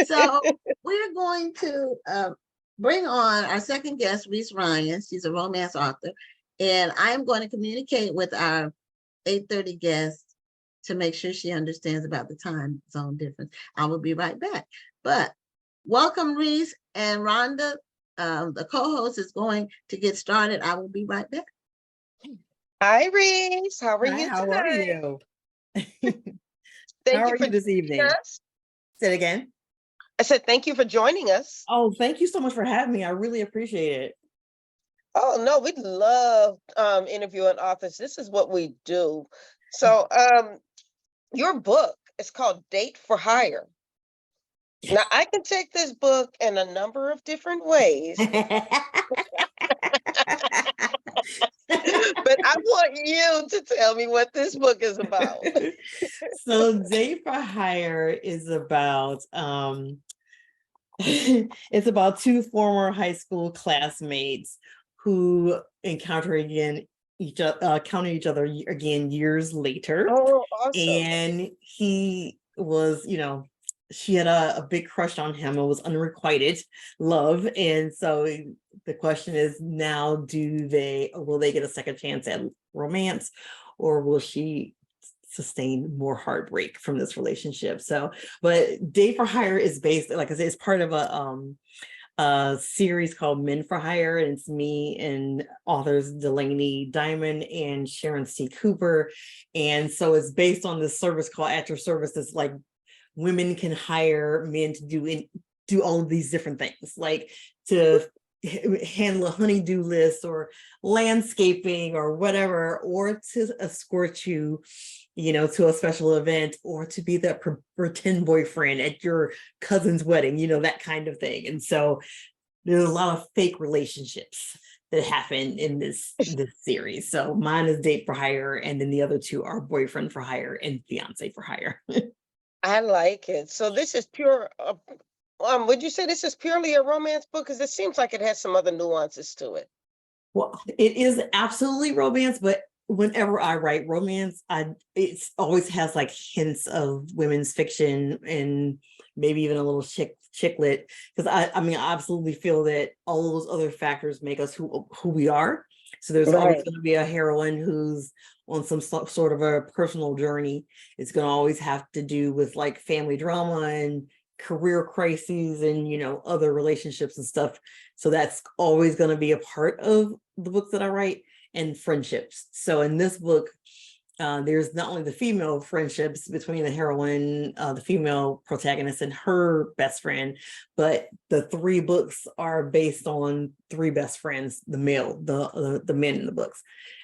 So we're going to bring on our second guest, Reese Ryan. She's a romance author. And I am going to communicate with our 8:30 guest to make sure she understands about the time zone difference. I will be right back. But welcome, Reese and Rhonda. The co-host is going to get started. I will be right back. Hi, Reese. How are Hi, you how are you? Thank How you are for you this joining evening? us. Say it again. I said thank you for joining us. Oh, thank you so much for having me. I really appreciate it. Oh no, we love interviewing authors. This is what we do. So your book is called Date for Hire. Now I can take this book in a number of different ways, but I want you to tell me what this book is about. So Date for Hire is about it's about two former high school classmates who encounter each other again years later. Oh, awesome. And he was, she had a big crush on him. It was unrequited love. And so the question is now, will they get a second chance at romance, or will she sustain more heartbreak from this relationship? So, but Date for Hire is based, like I said, it's part of a series called Men for Hire, and it's me and authors Delaney Diamond and Sharon C. Cooper. And so it's based on this service called At Your Service. It's like women can hire men to do all of these different things, like to handle a honeydew list or landscaping or whatever, or to escort you, to a special event, or to be that pretend boyfriend at your cousin's wedding, that kind of thing. And so there's a lot of fake relationships that happen in this series. So mine is Date for Hire, and then the other two are Boyfriend for Hire and Fiance for Hire. I like it. So this is pure. Would you say this is purely a romance book? Because it seems like it has some other nuances to it. Well, it is absolutely romance, but whenever I write romance, it always has like hints of women's fiction and maybe even a little chick lit. Because I absolutely feel that all of those other factors make us who we are. So there's always going to be a heroine who's on some sort of a personal journey. It's going to always have to do with like family drama and career crises and other relationships and stuff. So that's always going to be a part of the books that I write, and friendships. So in this book, there's not only the female friendships between the heroine, the female protagonist, and her best friend, but the three books are based on three best friends, the men in the books.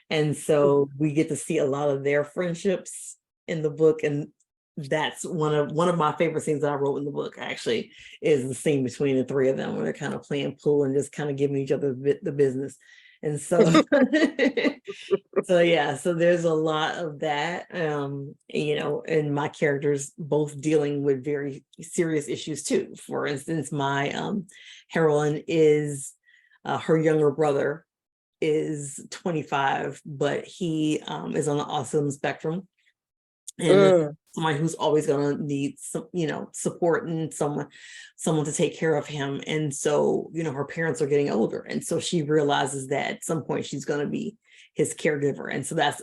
And so we get to see a lot of their friendships in the book. And that's one of my favorite scenes that I wrote in the book, actually, is the scene between the three of them where they're kind of playing pool and just kind of giving each other the business. And so so there's a lot of that, and my characters both dealing with very serious issues too. For instance, my heroine is her younger brother is 25, but he is on the autism spectrum, and somebody who's always going to need some, support and someone to take care of him. And so, her parents are getting older. And so she realizes that at some point she's going to be his caregiver. And so that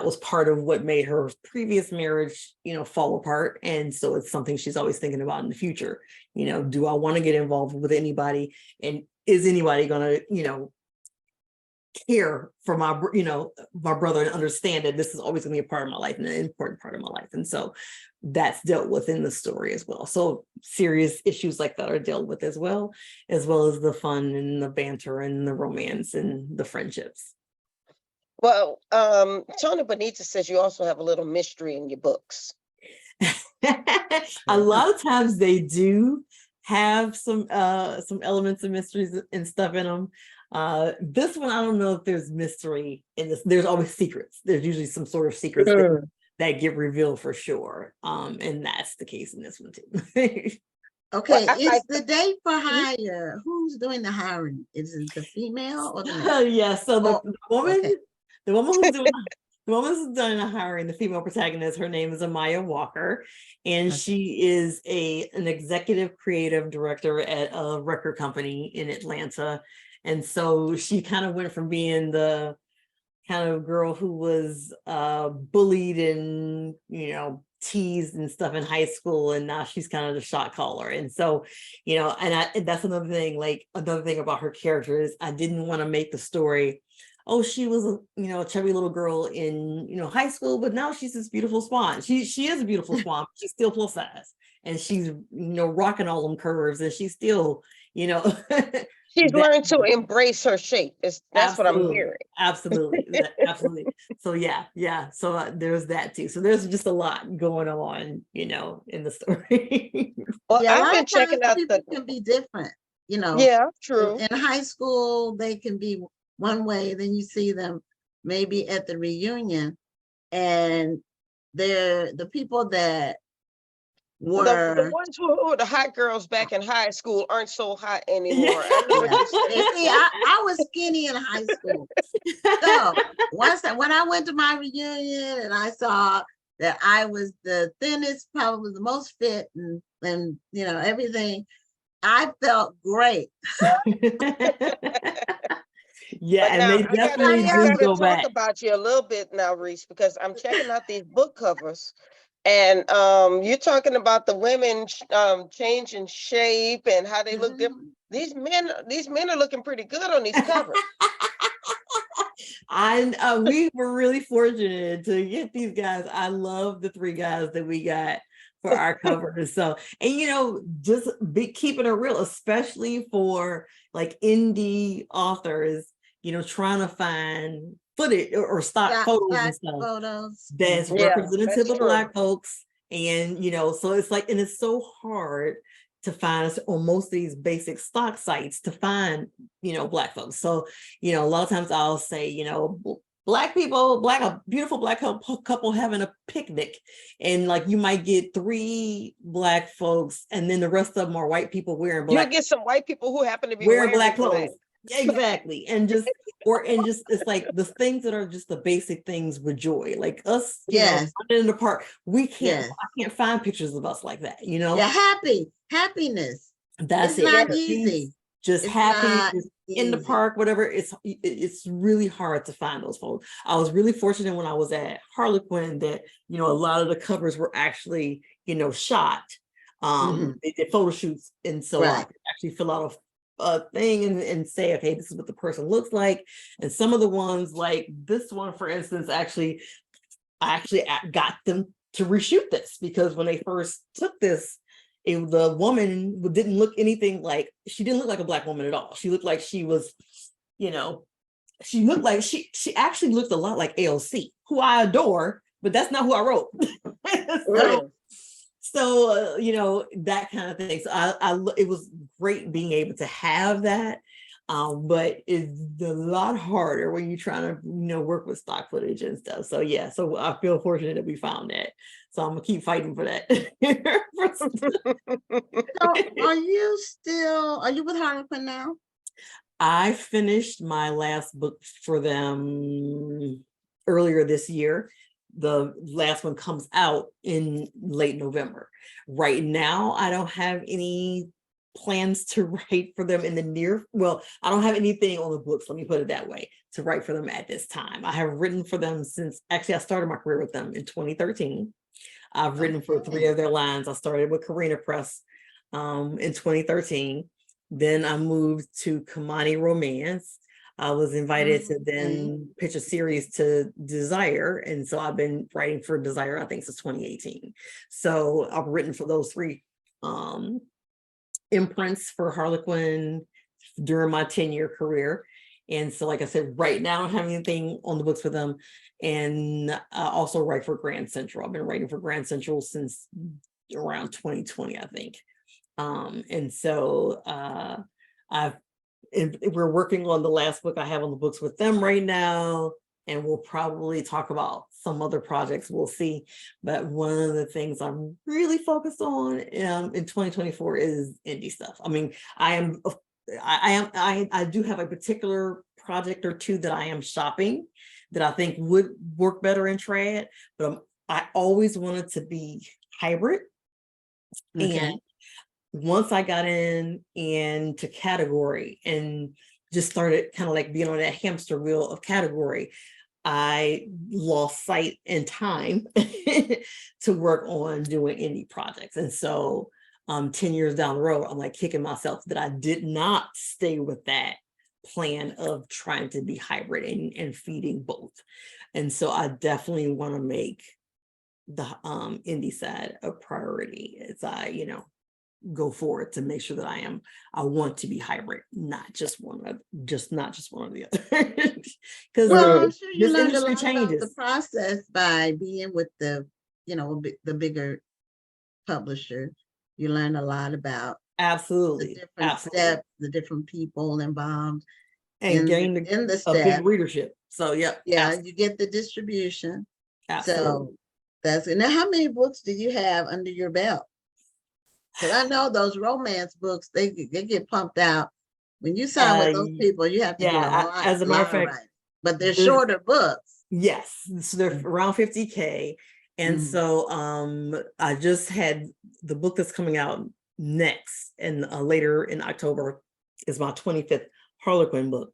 was part of what made her previous marriage, fall apart. And so it's something she's always thinking about in the future. Do I want to get involved with anybody? And is anybody going to, care for my brother and understand that this is always going to be a part of my life and an important part of my life. And so that's dealt with in the story as well. So serious issues like that are dealt with as well as the fun and the banter and the romance and the friendships. Well, Tony Bonita says you also have a little mystery in your books. A lot of times they do have some elements of mysteries and stuff in them. This one, I don't know if there's mystery in this. There's always secrets. There's usually some sort of secrets that get revealed for sure. And that's the case in this one too. Okay, it's the Date for Hire. Who's doing the hiring? Is it the female or the male? Yeah, so the woman Woman's Done in Hiring, the female protagonist, her name is Amaya Walker, and Okay. she is an executive creative director at a record company in Atlanta. And so she kind of went from being the kind of girl who was bullied and, teased and stuff in high school, and now she's kind of the shot caller. And so, and that's another thing, like another thing about her character is I didn't want to make the story, oh, she was a chubby little girl in high school, but now she's this beautiful swan. She is a beautiful swan, but she's still plus size, and she's rocking all them curves, and she's still She's that- learned to embrace her shape. That's what I'm absolutely, hearing. absolutely, absolutely. So yeah. So there's that too. So there's just a lot going on, in the story. Well, Yeah, a I've lot been of times checking out people the. can be different, Yeah, true. in high school, they can be one way, then you see them maybe at the reunion, and they're the people that The were, ones who were the hot girls back in high school aren't so hot anymore. I know what yeah. you're saying. And see, I was skinny in high school. So when I went to my reunion and I saw that I was the thinnest, probably the most fit, and everything, I felt great. Yeah, But and now they definitely I do gotta go talk back. about you a little bit now, Reese, because I'm checking out these book covers, and you're talking about the women changing shape and how they look different. These men are looking pretty good on these covers. We were really fortunate to get these guys. I love the 3 guys that we got for our covers. So, and just be keeping it real, especially for like indie authors, trying to find footage or stock photos and stuff Photos. that's Yeah, representative that's of true. Black folks. And so it's like, and it's so hard to find on most of these basic stock sites to find Black folks. So a lot of times I'll say Black people, a beautiful Black couple having a picnic, and like you might get 3 Black folks, and then the rest of them are white people wearing You'll black get some white people who happen to be wearing wearing Black black. clothes. Exactly. And just it's like the things that are just the basic things with joy, like us, Yes. running in the park. I Yes. can't find pictures of us like that, Yeah, happiness. That's It's not it. easy. Just It's happy, not just in the easy. park, whatever. It's really hard to find those photos. I was really fortunate when I was at Harlequin that a lot of the covers were actually shot. They did photo shoots, and so I Right. could actually fill out a thing and say, okay, this is what the person looks like. And some of the ones, like this one, for instance, I actually got them to reshoot this, because when they first took this, the woman didn't look anything like, she didn't look like a Black woman at all. She looked like she was, she looked like she actually looked a lot like AOC, who I adore, but that's not who I wrote. So that kind of thing. So it was great being able to have that. But it's a lot harder when you're trying to, work with stock footage and stuff. So yeah, so I feel fortunate that we found that. So I'm gonna keep fighting for that. So are you with Harlequin now? I finished my last book for them earlier this year. The last one comes out in late November. Right now, I don't have any plans to write for them in the I don't have anything on the books, let me put it that way, to write for them at this time. I have written for them since, actually I started my career with them in 2013. I've written for 3 of their lines. I started with Carina Press in 2013. Then I moved to Kamani Romance. I was invited to then pitch a series to Desire. And so I've been writing for Desire, I think, since 2018. So I've written for those 3 imprints for Harlequin during my 10-year career. And so, like I said, right now I don't have anything on the books for them. And I also write for Grand Central. I've been writing for Grand Central since around 2020, I think. And so we're working on the last book I have on the books with them right now. And we'll probably talk about some other projects, we'll see. But one of the things I'm really focused on in 2024 is indie stuff. I mean, I do have a particular project or 2 that I am shopping that I think would work better in trad, but I always wanted to be hybrid. Okay. And once I got into category and just started kind of like being on that hamster wheel of category, I lost sight and time to work on doing indie projects. And so 10 years down the road, I'm like kicking myself that I did not stay with that plan of trying to be hybrid and feeding both. And so I definitely want to make the indie side a priority as I, go forward to make sure that I want to be hybrid, not just one or the other. Because Well, I'm sure you this learned a industry lot about the changes. process by being with the bigger publisher. You learn a lot about the Absolutely, different absolutely. steps, the different people involved And gain in the a big step. readership. So yep, Yeah, you get the distribution. absolutely. So that's it. Now, how many books do you have under your belt? Because I know those romance books, they get pumped out. When you sign with those people, you have to do a Yeah, as a matter of lot of fact, writing. But they're this- shorter books. yes, so they're around 50K. And Mhm. so I just had the book that's coming out next and later in October is my 25th Harlequin book.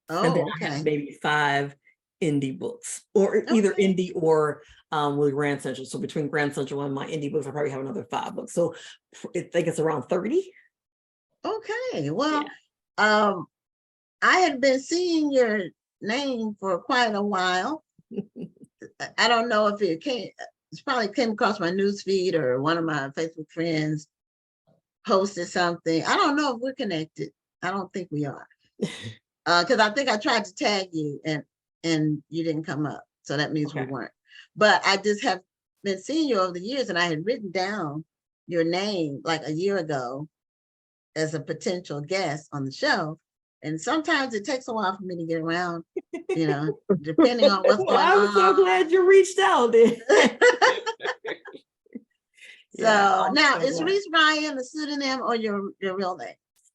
And then Oh, I have okay. maybe 5 indie books, or either Okay. indie or with Grand Central. So between Grand Central and my indie books, I probably have another 5 books. So I think it's around 30. Okay. Well, I had been seeing your name for quite a while. I don't know if it probably came across my news feed or one of my Facebook friends posted something. I don't know if we're connected. I don't think we are. Because I think I tried to tag you and you didn't come up. So that means we Okay. weren't. But I just have been seeing you over the years, and I had written down your name like a year ago as a potential guest on the show. And sometimes it takes a while for me to get around, depending on what's Well, going I'm so on. glad you reached out then. So Yeah, I'm now so is glad. Reese Ryan a pseudonym or your real name?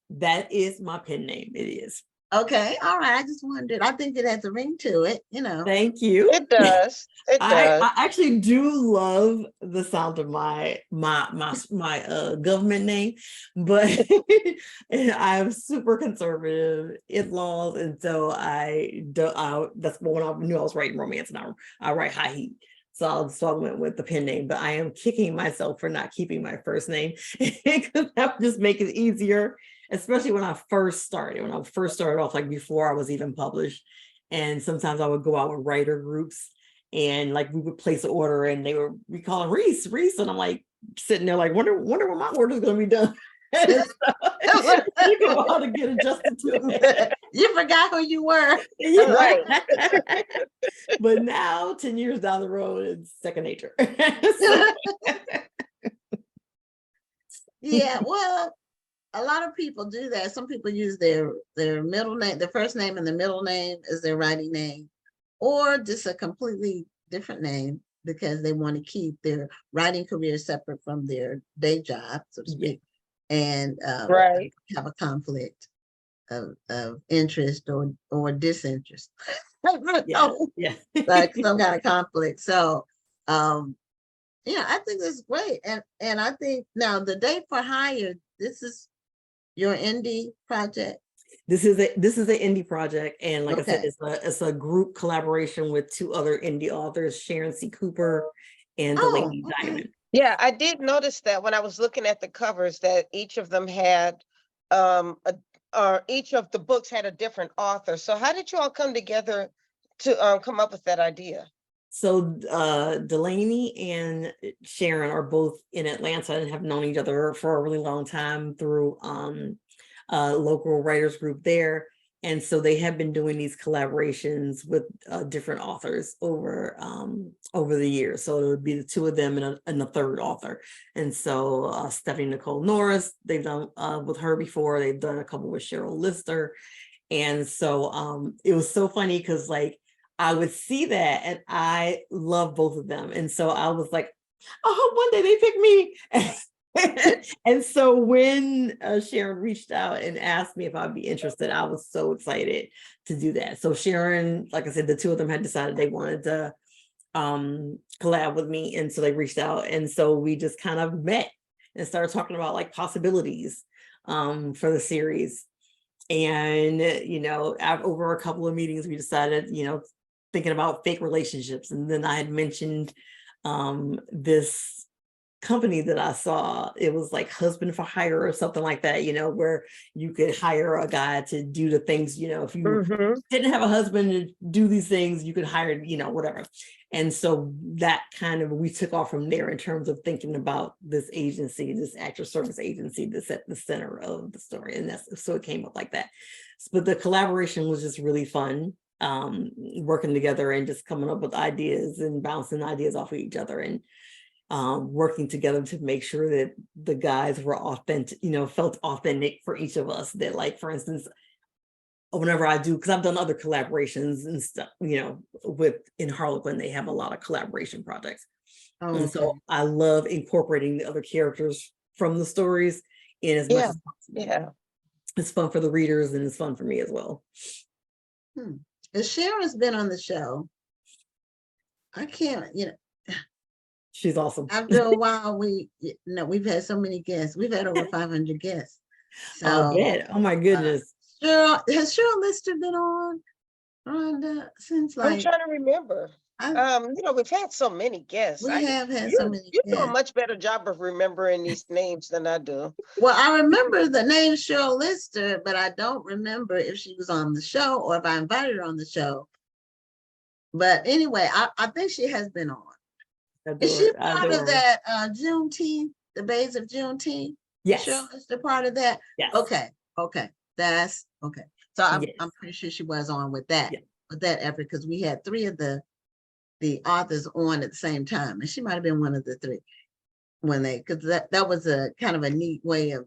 That is my pen name. It is. Okay, all right. I just wondered. I think it has a ring to it, Thank you. It does. It does. I actually do love the sound of my government name, but I'm super conservative in laws, and so that's when I knew I was writing romance, and I write high heat. So I went with the pen name, but I am kicking myself for not keeping my first name because that would just make it easier, especially when I first started. When I first started off, like before I was even published. And sometimes I would go out with writer groups and like we would place an order and they would be calling Reese. And I'm like sitting there like, wonder when my order is going to be done. It took a while to get adjusted to it. You forgot who you were. Right. But now, 10 years down the road, it's second nature. Yeah, well, a lot of people do that. Some people use their middle name, their first name and the middle name as their writing name, or just a completely different name because they want to keep their writing career separate from their day job, so to speak, and Right. have a conflict of interest or disinterest. Yeah. Like some kind of conflict. So I think that's great. And I think now the Date for Hire, this is your indie project. This is an indie project, and like I said, Okay. it's a group collaboration with 2 other indie authors, Sharon C. Cooper and Oh, Delaney okay. Diamond. Yeah, I did notice that when I was looking at the covers that each of them had each of the books had a different author. So how did you all come together to come up with that idea? So Delaney and Sharon are both in Atlanta and have known each other for a really long time through a local writers group there. And so they have been doing these collaborations with different authors over the years. So it would be the 2 of them and a third author. And so Stephanie Nicole Norris, they've done with her before. They've done a couple with Cheryl Lister. And so it was so funny because like I would see that and I love both of them. And so I was like, I hope one day they pick me. And so when Sharon reached out and asked me if I'd be interested, I was so excited to do that. So Sharon, like I said, the two of them had decided they wanted to collab with me, and so they reached out, and so we just kind of met and started talking about like possibilities for the series. And over a couple of meetings we decided, thinking about fake relationships, and then I had mentioned this company that I saw. It was like husband for hire or something like that, where you could hire a guy to do the things, if you Mhm. didn't have a husband to do these things, you could hire, whatever. And so that kind of, we took off from there in terms of thinking about this agency, this actor service agency that's at the center of the story. And so it came up like that. But the collaboration was just really fun, working together and just coming up with ideas and bouncing ideas off of each other, and working together to make sure that the guys were authentic, felt authentic for each of us. That, like, for instance, whenever I do, because I've done other collaborations and stuff, in Harlequin, they have a lot of collaboration projects. Oh, And okay. so I love incorporating the other characters from the stories in as much Yeah. as possible. Yeah. It's fun for the readers and it's fun for me as well. Sharon's been on the show. I can't, She's awesome. after a while, we've had so many guests. We've had over 500 guests. I'll So bet. Oh my goodness. has Cheryl Lister been on, Rhonda, since I'm like trying to remember. I- We've had so many guests. we have had you so many you do a guests? much better job of remembering these names than I do. Well, I remember the name Cheryl Lister, but I don't remember if she was on the show or if I invited her on the show. But anyway, I think she has been on. Is she part of that Juneteenth, the Babes of Juneteenth? Yes. Cheryl Lister part of that? Yes. Okay. That's okay. So I'm Yes. pretty sure she was on with that, Yeah. with that effort, because we had three of the authors on at the same time, and she might have been one of the three when because that was a kind of a neat way of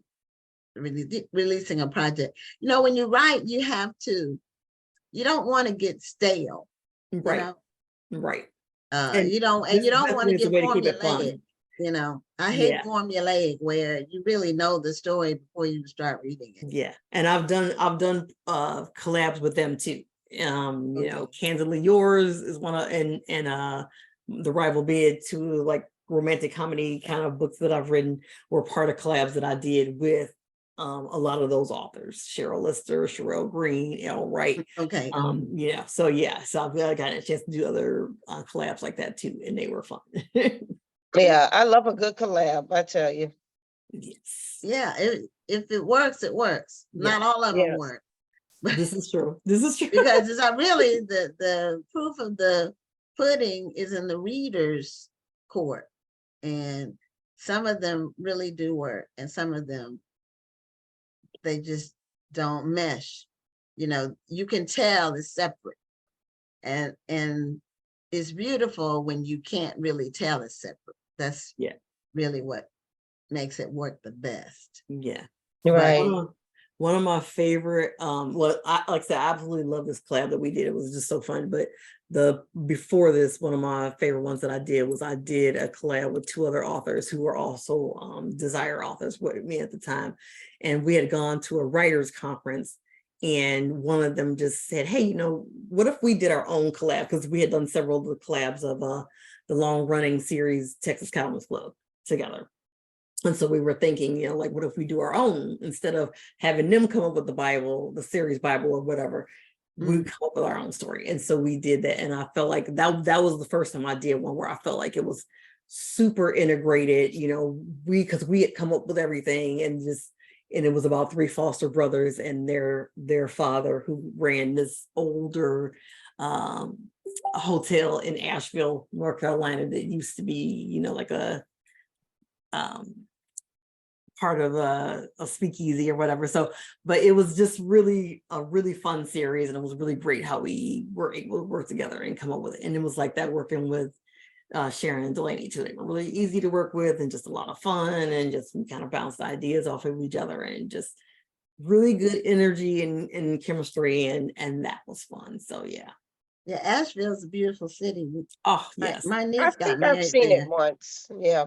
really releasing a project. When you write, you don't want to get stale, Right. Right. you don't want to get formulaic. I hate formulaic where you really know the story before you start reading it. Yeah, and I've done collabs with them too. Okay. Candidly Yours is one of, and The Rival Bid, two like romantic comedy kind of books that I've written were part of collabs that I did with a lot of those authors: Cheryl Lister, Sherelle Green, Elle Wright. Okay. So I've got a chance to do other collabs like that too, and they were fun. Yeah, I love a good collab, I tell you. Yes. Yeah, if it works, it works. Yeah. Not all of them work. This is true. This is true. Because it's not really the proof of the pudding is in the reader's court, and some of them really do work, and some of them they just don't mesh. You can tell it's separate, and it's beautiful when you can't really tell it's separate. That's really what makes it work the best. Yeah. Right. One of my favorite, like I said, I absolutely love this collab that we did. It was just so fun. But before this, one of my favorite ones that I did was I did a collab with two other authors who were also Desire authors with me at the time. And we had gone to a writers conference, and one of them just said, hey, what if we did our own collab? Because we had done several of the collabs of the long running series Texas Cowboys Club together. And so we were thinking, like, what if we do our own instead of having them come up with the Bible, the series Bible or whatever, we come up with our own story. And so we did that. And I felt like that was the first time I did one where I felt like it was super integrated, because we had come up with everything, and it was about three foster brothers and their father, who ran this older hotel in Asheville, North Carolina, that used to be, like a part of a speakeasy or whatever. So, but it was just really a really fun series, and it was really great how we were able to work together and come up with it. And it was like that working with Sharon and Delaney too. They were really easy to work with and just a lot of fun, and just we kind of bounced ideas off of each other, and just really good energy and chemistry, and that was fun. So yeah. Yeah, Asheville's a beautiful city. Oh yes. My niece I got think married I've seen there. it once. Yeah.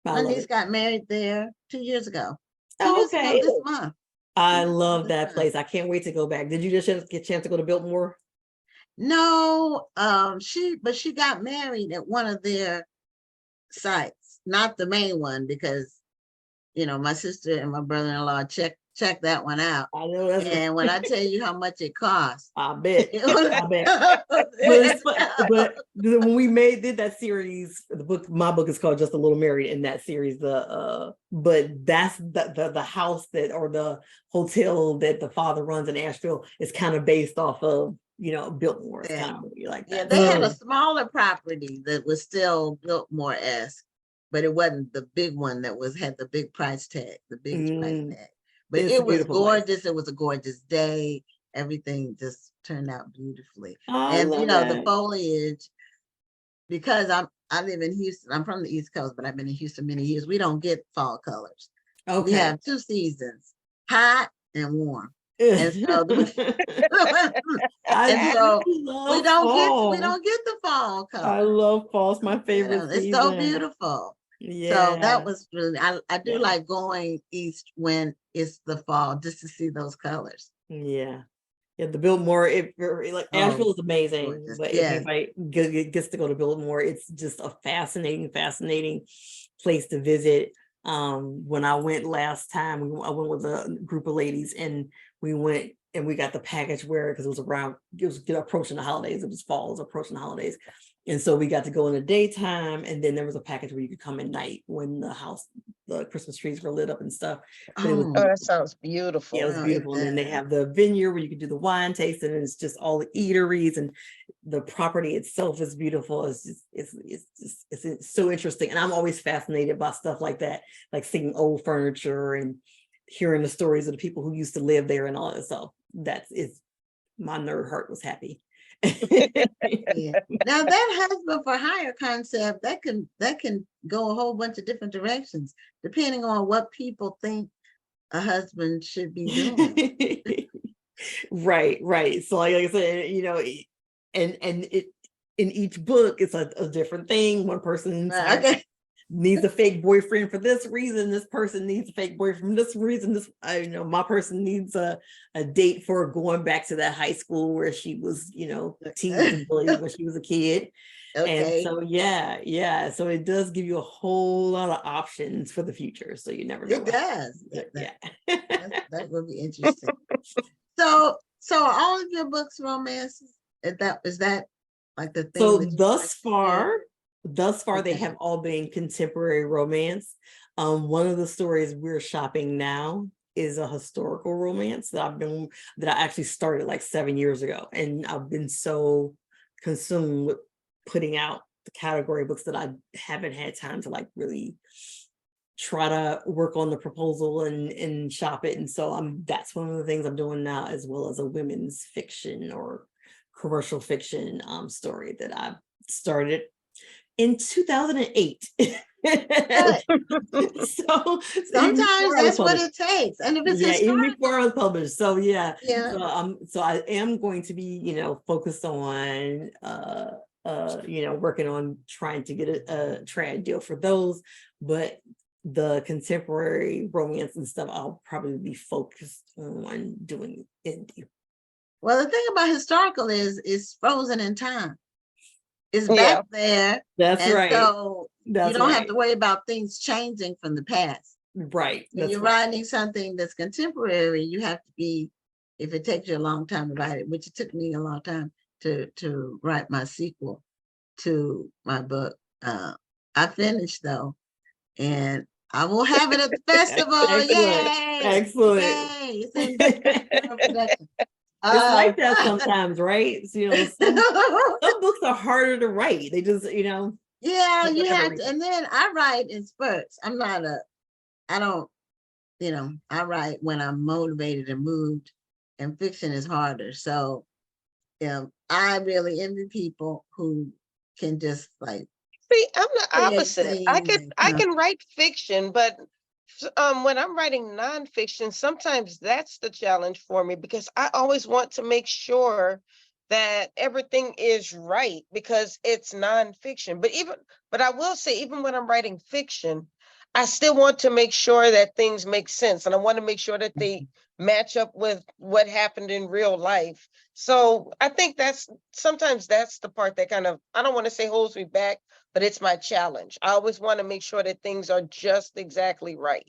I My love niece it. got married there 2 years ago. Two Oh, years ago okay. this month. I 2 years ago love this that month. place. I can't wait to go back. Did you just get a chance to go to Biltmore? No, she got married at one of their sites, not the main one, because my sister and my brother-in-law checked that one out. I know that's And when I tell you how much it cost, I bet. it was I bet. But when we did that series, my book is called Just a Little Married. In that series, but that's the house that, or the hotel that the father runs in Asheville, is kind of based off of Biltmore. It's kind of like yeah, that. they had a smaller property that was still Biltmore-esque, but it wasn't the big one that had the big price tag, the biggest price tag. But It's it a was beautiful place. gorgeous. It was a gorgeous day. Everything just turned out beautifully. I And love the that. foliage, because I live in Houston. I'm from the East Coast, but I've been in Houston many years. We don't get fall colors. We Okay. have 2 seasons, hot and warm. And so I so love we don't fall. get the fall color. I love fall. It's my favorite It's season. so beautiful. Yeah. So that was really, I do Yeah. like going east when it's the fall, just to see those colors. Yeah. Yeah, the Biltmore, Asheville is amazing, gorgeous. but Yes. if anybody gets to go to Biltmore, it's just a fascinating place to visit. When I went last time, I went with a group of ladies, and we went and we got the package where, because it was approaching the holidays, it was fall, it was approaching the holidays. And so we got to go in the daytime, and then there was a package where you could come at night when the Christmas trees were lit up and stuff. But it was Oh, that sounds beautiful. Yeah, it was Oh, beautiful. And then they have the vineyard where you can do the wine tasting, and it's just all the eateries, and the property itself is beautiful. It's so interesting. And I'm always fascinated by stuff like that, like seeing old furniture and hearing the stories of the people who used to live there and all that. So my nerd heart was happy. Yeah. Now that husband for hire concept, that can go a whole bunch of different directions, depending on what people think a husband should be doing. Right. So like I said, and it in each book it's a different thing. One person Okay. needs a fake boyfriend for this reason. This person needs a fake boyfriend for this reason. My person needs a date for going back to that high school where she was, teased and bullied when she was a kid. Okay. And so yeah. So it does give you a whole lot of options for the future. So you never know. It does. Yeah. That would be interesting. So all of your books romances, is that like the thing? So that you thus like far they Okay. have all been contemporary romance. One of the stories we're shopping now is a historical romance that I actually started like 7 years ago, and I've been so consumed with putting out the category books that I haven't had time to like really try to work on the proposal and shop it. And so that's one of the things I'm doing now, as well as a women's fiction or commercial fiction story that I started in 2008. So Sometimes that's what it takes. And if it's even before I was published. So yeah. So I am going to be, focused on working on trying to get a trad deal for those, but the contemporary romance and stuff, I'll probably be focused on doing indie. Well, the thing about historical is it's frozen in time. It's Yeah. back there. That's and right. So That's you don't have right. to worry about things changing from the past. Right. When That's you're right. writing something that's contemporary, you have to be, if it takes you a long time to write it, which it took me a long time to write my sequel to my book. I finished though, and I will have it at the festival. Excellent. Yay! It's in production. It's like that sometimes, right? So, some books are harder to write. They just, yeah, you have to. And then I write in spurts. I write when I'm motivated and moved, and fiction is harder. So, I really envy people who can just like. See, I'm the opposite. I can write fiction, but when I'm writing nonfiction, sometimes that's the challenge for me, because I always want to make sure that everything is right because it's nonfiction. But I will say, even when I'm writing fiction, I still want to make sure that things make sense, and I want to make sure that they match up with what happened in real life. So I think sometimes that's the part that kind of, I don't want to say holds me back, but it's my challenge. I always want to make sure that things are just exactly right.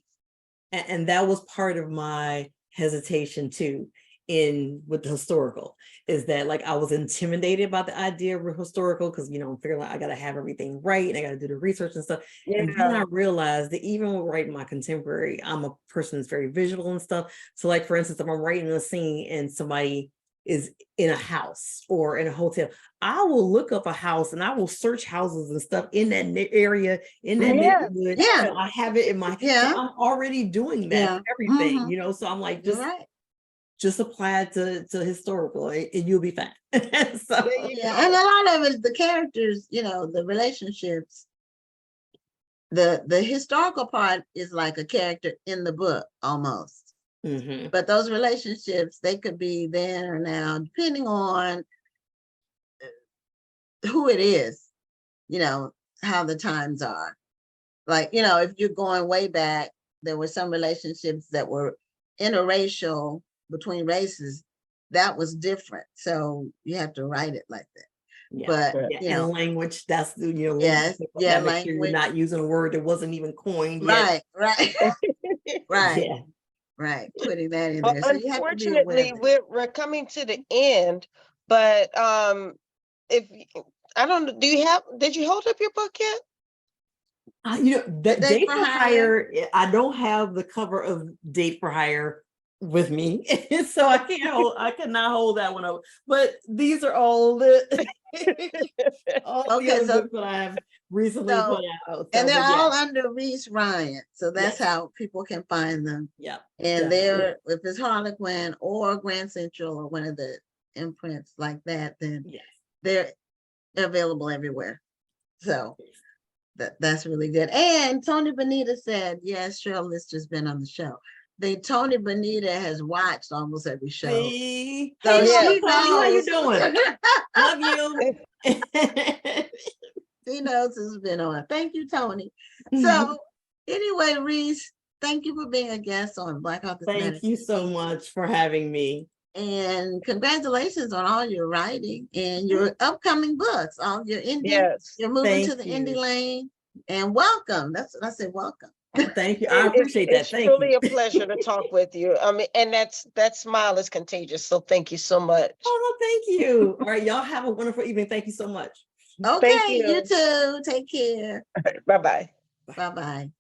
And that was part of my hesitation too in with the historical, is that like I was intimidated by the idea of historical because I'm figuring like I gotta have everything right and I gotta do the research and stuff. And then I realized that even with writing my contemporary, I'm a person that's very visual and stuff. So like for instance, if I'm writing a scene and somebody is in a house or in a hotel, I will look up a house and I will search houses and stuff in that area, in that neighborhood. Yeah. So I have it in my, Yeah. so I'm already doing that Yeah. for everything, Mhm. so I'm like, You're right. just apply it to historical and you'll be fine. So There you Yeah, go. and a lot of it, the characters, the relationships, the historical part is like a character in the book almost. mhm. But those relationships, they could be then or now, depending on who it is, how the times are. Like, if you're going way back, there were some relationships that were interracial between races. That was different. So you have to write it like that. Yeah. But, Yeah, and language, that's yes, yeah, gotta make sure you're language. not using a word that wasn't even coined yet. Right, right, Yeah. right. Putting that in Well, there. So you have to be aware of unfortunately, that. we're coming to the end, but if I don't know, did you hold up your book yet? That Date Date for for Hire. Hire, I don't have the cover of Date for Hire with me, so I cannot hold that one up. But these are all the all the Okay, other so books that I have recently so put out. and they're But yeah, all under Reese Ryan. So that's yes, how people can find them. yeah, And definitely. if it's Harlequin or Grand Central or one of the imprints like that, then Yes. they're available everywhere. So that's really good. And Tony Bonita said, yes, Cheryl Lister's been on the show. Tony Bonita has watched almost every show. Hey, So Mama she Tony, how you knows. doing? Love you. She knows it's been on. Thank you, Tony. So anyway, Reese, thank you for being a guest on Black Authors Matter Thank you so TV. much for having me. And congratulations on all your writing and your upcoming books. All your indie, Yes. you're moving to Thank the you. indie lane. And welcome. That's what I said. Welcome. Thank you. I appreciate that. It's Thank truly you. a pleasure to talk with you. And that smile is contagious. So thank you so much. Oh, thank you. All right, y'all have a wonderful evening. Thank you so much. Okay, Thank you you. too. Take care. Bye-bye. Bye-bye.